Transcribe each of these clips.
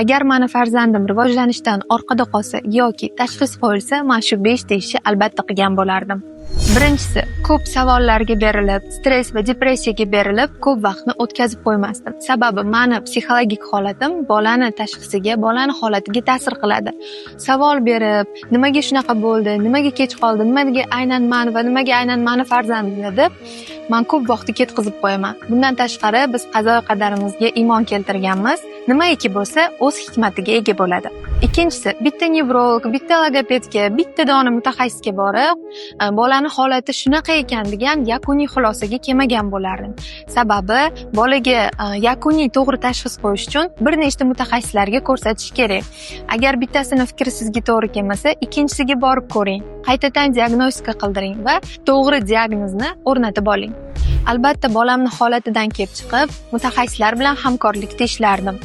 Agar mani farzandim rivojlanishdan orqada qolsa yoki tashxis qo'yilsa, men shu 5 ta ishni albatta qilgan bo'lardim. Birinchisi, ko'p savollarga berilib, stress va depressiyaga berilib, ko'p vaqtni o'tkazib qo'ymasdim. Sababi meni psixologik holatim bolani tashxisiga, bolani holatiga ta'sir qiladi. Savol berib, nimaga shunaqa bo'ldi, nimaga kech qoldi, nimaga aynan meni va nimaga aynan meni farzandim deb men ko'p vaqtni ketkazib qo'yaman. Bundan tashqari biz qazo qadarimizga iymon keltirganmiz. Nimaiki bo'lsa, o'z hikmatiga ega bo'ladi. Ikkinchisi, bitta nevrolog, bitta logopedga, bitta dona mutaxassisga borib, bolani holati shunaqa ekan degan yakuniy xulosaga kelmagan bo'lardim. Sababi bolaga yakuniy to'g'ri tashxis qo'yish uchun bir nechta mutaxassislarga ko'rsatish kerak. Agar bittasini fikri sizga to'g'ri kelmasa, ikkinchisiga borib ko'ring. Qaytadan diagnostika qildiring va to'g'ri diagnozni o'rnatib oling. Albatta bolamni holatidan kelib chiqib, mutaxassislar bilan hamkorlikda ishlardim.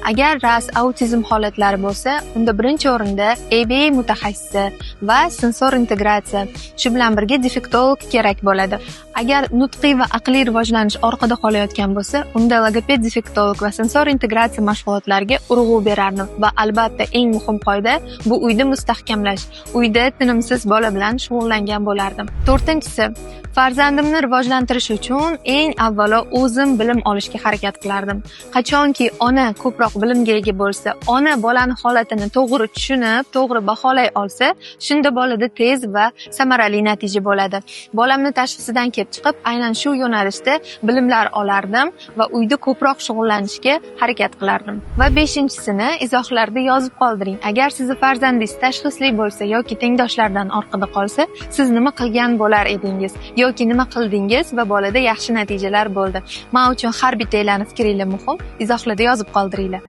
Agar ras autizm holatlari bo'lsa, unda birinchi o'rinda ABA mutaxassisi va sensor integratsiya, shu bilan birga defektolog kerak bo'ladi. Agar nutqiy va aqliy rivojlanish orqada qolayotgan bo'lsa, unda logoped, defektolog va sensor integratsiya mashg'ulotlariga urg'u berardim va albatta eng muhim qoida bu uyda mustahkamlash. Uyda tinimsiz bola bilan shug'ullangan bo'lardim. To'rtinchisi, farzandimni rivojlantirish uchun eng avvalo o'zim bilim olishga harakat qilardim. Qachonki ona ko'proq bilimga ega bo'lsa, ona bolani holatini to'g'ri tushunib, to'g'ri baholay olsa, shunda bolada tez va samarali natija bo'ladi. Bolamni tashxisidan kelib chiqib, aynan shu yo'nalishda bilimlar olardim va uyda ko'proq shug'ullanishga harakat qilardim. Va 5-chisini izohlarda yozib qoldiring. Agar sizni farzandingiz tashxisli bo'lsa yoki tengdoshlardan orqada qolsa, siz nima qilgan bo'lar edingiz yoki nima qildingiz va bolada yaxshi natijalar bo'ldi. Men uchun har bittanglarning fikringiz muhim. Izohlarda yozib qoldiringlar.